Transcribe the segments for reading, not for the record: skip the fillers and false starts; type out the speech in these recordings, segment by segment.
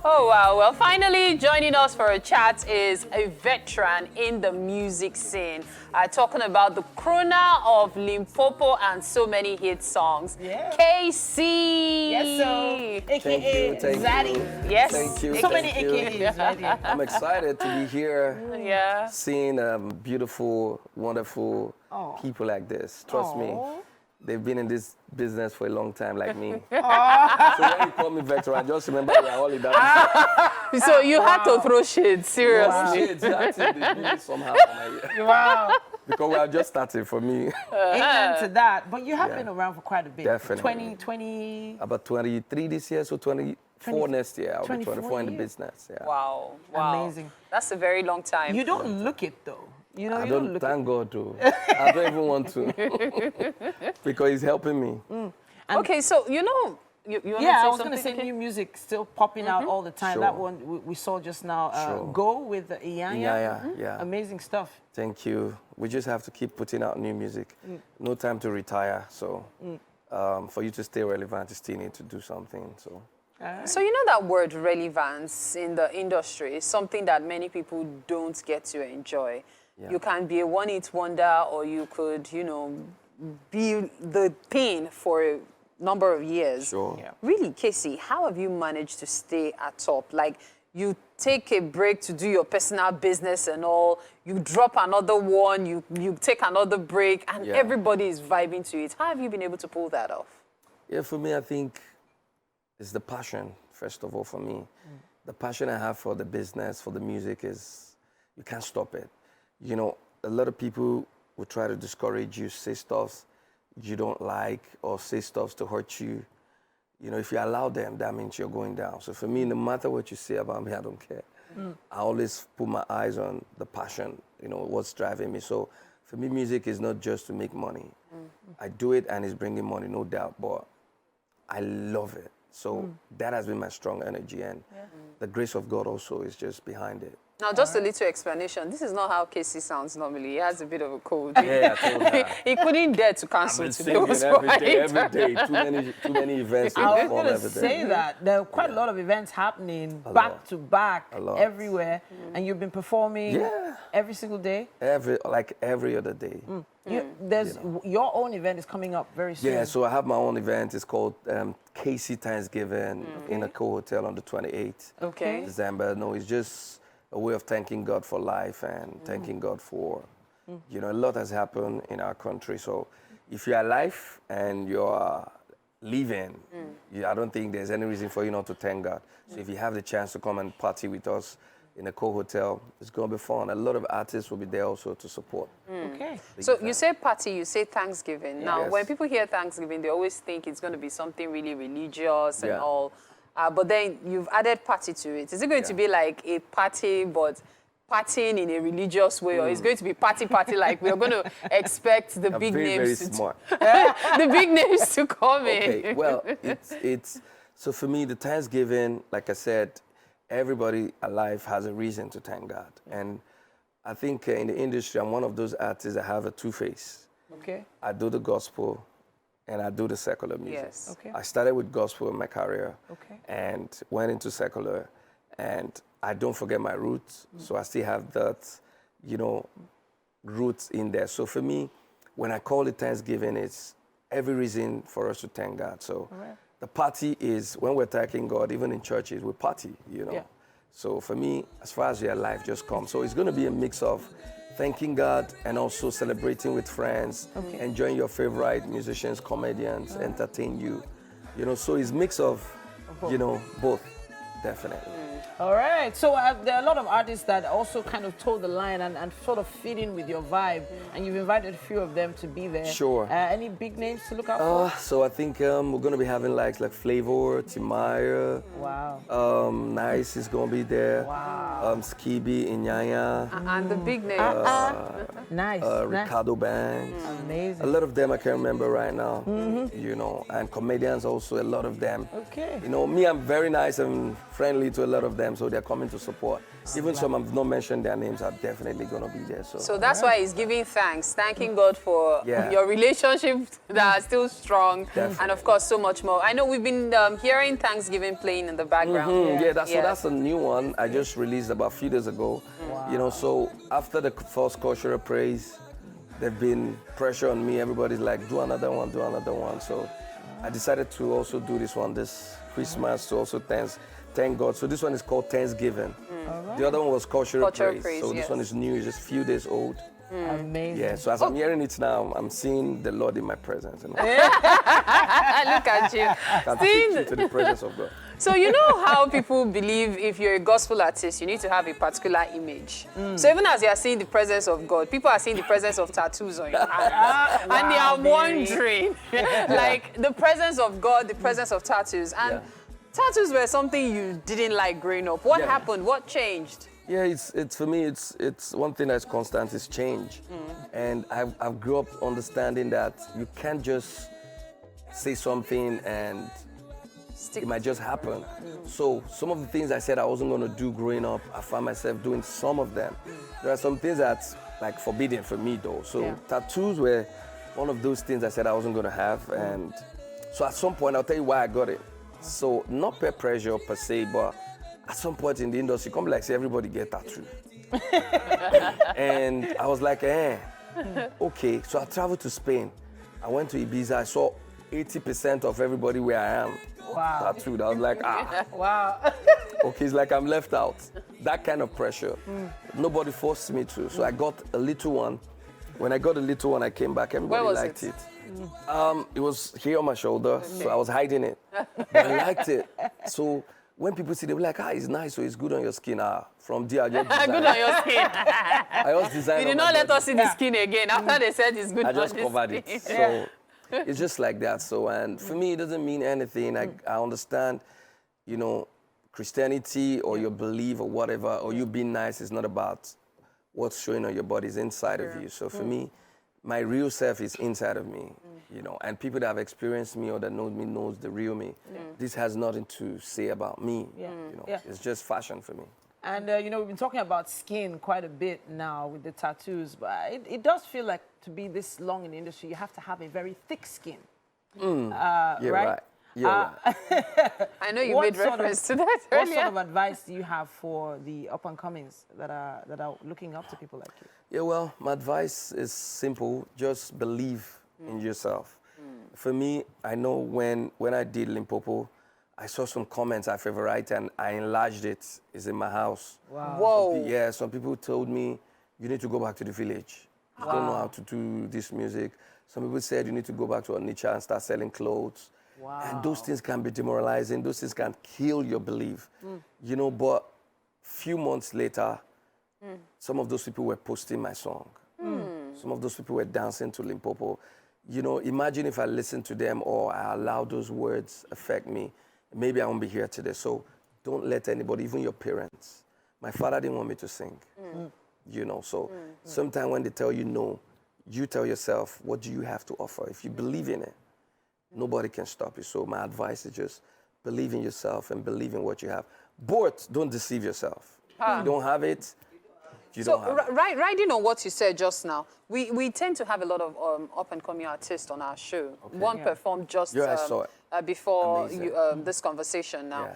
Oh, wow. Well, finally joining us for a chat is a veteran in the music scene. Talking about the crooner of Limpopo and so many hit songs. Yeah. Kcee. Yes, so AKA Zaddy. Yes. Thank you. So many thank you. AKAs right here. I'm excited to be here, Yeah. seeing beautiful, wonderful people like this. Trust me, they've been in this business for a long time, like me. So when you call me veteran, just remember we are all in that. So you had to throw shade, seriously. Wow. Shit, that's it. They do it somehow. Wow. Because we are just starting for me. Amen to that. But you have been around for quite a bit. Definitely. 20. About 23 this year, so 24 next year. I'll be 24 in the business. Yeah. Wow. Wow. Amazing. That's a very long time. You don't look it though. You know, I you don't, look thank God, though. I don't even want to. Because he's helping me. Okay, so you know, you want Yeah, I to was say going to say something? new music still popping out all the time. Sure. That one we saw just now, Sure. Go with the Ihiala. Yeah. Amazing stuff. Thank you. We just have to keep putting out new music. No time to retire. So for you to stay relevant, you still need to do something. So. So you know that word relevance in the industry is something that many people don't get to enjoy. Yeah. You can be a one-hit wonder, or you could, you know, be the thing for a number of years. Sure. Yeah. Really, Kcee, how have you managed to stay at top? Like, you take a break to do your personal business and all, you drop another one, you take another break, and everybody is vibing to it. How have you been able to pull that off? Yeah, for me, I think it's the passion, first of all, for me. The passion I have for the business, for the music is, you can't stop it. You know, a lot of people will try to discourage you, say stuff you don't like, or say stuff to hurt you. You know, if you allow them, that means you're going down. So for me, no matter what you say about me, I don't care. I always put my eyes on the passion, you know, what's driving me. So for me, music is not just to make money. I do it and it's bringing money, no doubt, but I love it. So that has been my strong energy, and the grace of God also is just behind it. Now, just a little explanation. This is not how Kcee sounds normally. He has a bit of a cold. Yeah, I told her. He couldn't dare to cancel I've been today. singing every day. Too many events. I was going to say that. There are quite a lot of events happening back to back everywhere. And you've been performing every single day? Every other day. Your own event is coming up very soon. Yeah, so I have my own event. It's called Kc Thanksgiving in a co-hotel on the 28th Okay. December. No, it's just a way of thanking God for life and thanking God for, you know, a lot has happened in our country. So if you're alive and you're living, I don't think there's any reason for you not to thank God. So if you have the chance to come and party with us in a co-hotel, it's going to be fun. A lot of artists will be there also to support. Okay. So you say party, you say Thanksgiving. Now, Yes. when people hear Thanksgiving, they always think it's going to be something really religious and Yeah. all. But then you've added party to it. Is it going to be like a party, but partying in a religious way, or is it going to be party like we're going to expect the big very names smart. the big names to come in? Okay, well, it's so for me, the Thanksgiving, like I said, everybody alive has a reason to thank God. And I think in the industry, I'm one of those artists that have a two-face. Okay. I do the gospel and I do the secular music. Yes. Okay. I started with gospel in my career Okay. and went into secular, and I don't forget my roots. So I still have that, you know, roots in there. So for me, when I call it Thanksgiving, it's every reason for us to thank God. So the party is, when we're thanking God, even in churches, we party, you know. Yeah. So for me, as far as you're alive, just come. So it's going to be a mix of thanking God and also celebrating with friends, enjoying your favorite musicians, comedians, entertain you. You know, so it's a mix of, you know, both, definitely. All right. So there are a lot of artists that also kind of toe the line and sort of fit in with your vibe. And you've invited a few of them to be there. Sure. Any big names to look out for? So I think we're going to be having like Flavor, Timaya. Wow. Nice is going to be there. Wow. Skibi, Inyanya. And the big names. Nice. Ricardo Banks. Amazing. A lot of them I can't remember right now, you know, and comedians also, a lot of them. Okay. You know, me, I'm very nice and friendly to a lot of them, so they're coming to support. Even some I've not mentioned their names are definitely going to be there. So that's why he's giving thanks, thanking God for your relationships that are still strong, and of course so much more. I know we've been hearing Thanksgiving playing in the background. So that's a new one I just released about a few days ago. You know, so after the first cultural praise, there've been pressure on me. Everybody's like, do another one, do another one. So I decided to also do this one this Christmas to also thank God. So this one is called Thanksgiving. The other one was cultural praise. So this one is new, it's just a few days old. Amazing. Yeah, so as I'm hearing it now, I'm seeing the Lord in my presence. You know? Look at you. Can take you to the presence of God. So you know how people believe if you're a gospel artist, you need to have a particular image. So even as you are seeing the presence of God, people are seeing the presence of tattoos on your hand. And they are wondering, like the presence of God, the presence of tattoos. And tattoos were something you didn't like growing up. What happened? What changed? Yeah, it's for me, it's one thing that's constant is change. And I've grew up understanding that you can't just say something and it might just happen. So some of the things I said I wasn't going to do growing up, I found myself doing some of them. There are some things that's like forbidden for me though. So tattoos were one of those things I said I wasn't going to have. And so at some point, I'll tell you why I got it. So not peer pressure per se, but at some point in the industry, come like say everybody get tattoo. And I was like, okay. So I traveled to Spain. I went to Ibiza. I saw 80% of everybody where I am tattooed. I was like, Wow. okay, it's like I'm left out. That kind of pressure. Nobody forced me to. So I got a little one. When I got a little one, I came back. Everybody liked it. It was here on my shoulder, so I was hiding it. But I liked it. So when people see, they were like, it's nice, so it's good on your skin. From there, I just designed. Good on your skin. I just designed. You did not let us see the skin again after they said it's good on the skin. I just covered it. So it's just like that. So, and for me, it doesn't mean anything. I understand, you know, Christianity or your belief or whatever, or you being nice is not about what's showing on your body, it's inside of you. So for me, my real self is inside of me, you know, and people that have experienced me or that know me knows the real me. This has nothing to say about me, you know, it's just fashion for me. And, you know, we've been talking about skin quite a bit now with the tattoos, but it does feel like to be this long in the industry, you have to have a very thick skin. Right? Yeah, I know you made reference to that earlier. What sort of advice do you have for the up-and-comings that are looking up to people like you? Yeah, well, my advice is simple. Just believe in yourself. For me, I know when I did Limpopo, I saw some comments I favorite and I enlarged it. It's in my house. Wow. Whoa. Some people told me, you need to go back to the village. You don't know how to do this music. Some people said you need to go back to Onitsha and start selling clothes. Wow. And those things can be demoralizing. Those things can kill your belief. You know, but few months later, some of those people were posting my song. Some of those people were dancing to Limpopo. You know, imagine if I listened to them or I allowed those words affect me. Maybe I won't be here today. So don't let anybody, even your parents. My father didn't want me to sing. You know, so sometimes when they tell you no, you tell yourself, what do you have to offer? If you believe in it, nobody can stop you. So my advice is just believe in yourself and believe in what you have. But don't deceive yourself. If you don't have it, you don't have it. Riding on what you said just now, we tend to have a lot of up-and-coming artists on our show. Okay. One performed just I saw it. Before this conversation now.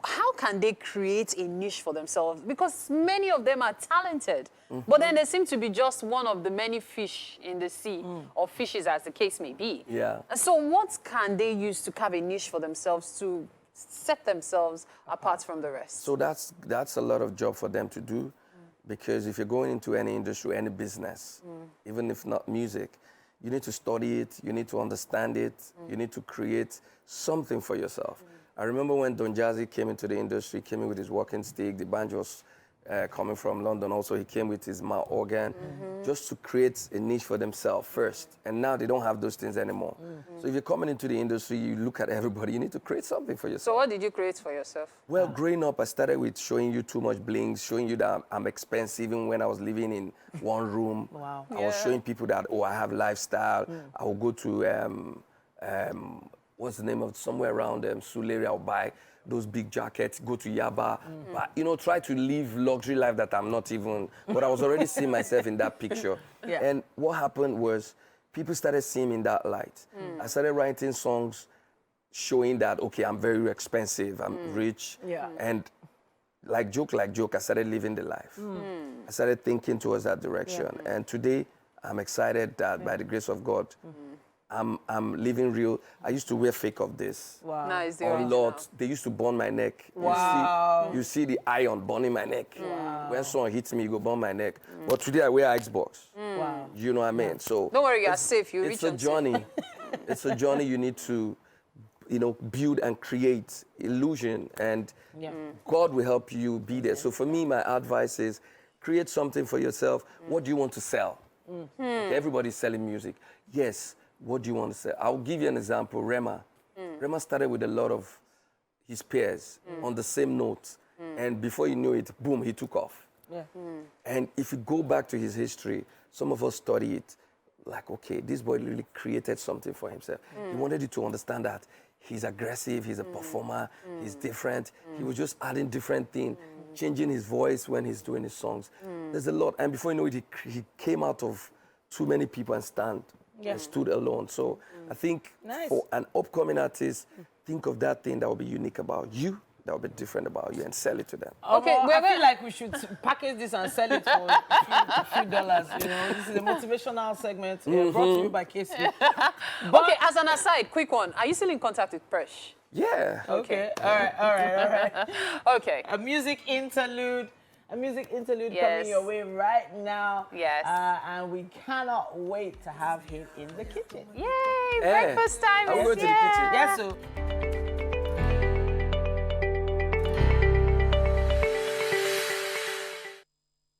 How can they create a niche for themselves? Because many of them are talented, but then they seem to be just one of the many fish in the sea, or fishes as the case may be. So what can they use to carve a niche for themselves to set themselves apart from the rest? So that's a lot of job for them to do, because if you're going into any industry, any business, even if not music, you need to study it, you need to understand it, you need to create something for yourself. I remember when Don Jazzy came into the industry, came in with his walking stick, the band was coming from London also, he came with his mouth organ, just to create a niche for themselves first. And now they don't have those things anymore. So if you're coming into the industry, you look at everybody, you need to create something for yourself. So what did you create for yourself? Well, growing up, I started with showing you too much blings, showing you that I'm expensive even when I was living in one room. Wow. I was showing people that, I have lifestyle. I will go to, what's the name of somewhere around Sulere, I'll buy those big jackets, go to Yaba, but, you know, try to live luxury life that I'm not even, but I was already seeing myself in that picture. Yeah. And what happened was people started seeing me in that light. I started writing songs showing that, okay, I'm very expensive, I'm rich, Yeah. and like joke, I started living the life. I started thinking towards that direction. And today, I'm excited that by the grace of God, I'm living real. I used to wear fake of this. Wow. Nice. the A original. lot. They used to burn my neck. Wow. You see the iron burning my neck. When someone hits me, you go burn my neck. But today I wear Xbox. Wow. You know what I mean? So Don't worry, you're safe. You it's reach a on journey. It's a journey you need to, you know, build and create illusion, and God will help you be there. So for me, my advice is create something for yourself. What do you want to sell? Okay, everybody's selling music. Yes, what do you want to sell? I'll give you an example. Rema. Rema started with a lot of his peers on the same note. And before you knew it, boom, he took off. Yeah. And if you go back to his history, some of us study it like, okay, this boy really created something for himself. He wanted you to understand that he's aggressive, he's a performer, he's different. He was just adding different things, changing his voice when he's doing his songs. There's a lot. And before you know it, he came out of too many people and stood alone. So I think for an upcoming artist, think of that thing that will be unique about you, that will be different about you, and sell it to them. Okay, I feel like we should package this and sell it for a few dollars. You know, this is a motivational segment brought to you by Kcee. Okay, as an aside, quick one. Are you still in contact with Presh? Yeah. Okay. All right. Okay. A music interlude Yes. coming your way right now. Yes. And we cannot wait to have him in the kitchen. Yay! Breakfast time I'll is go to the here. kitchen. Yes, so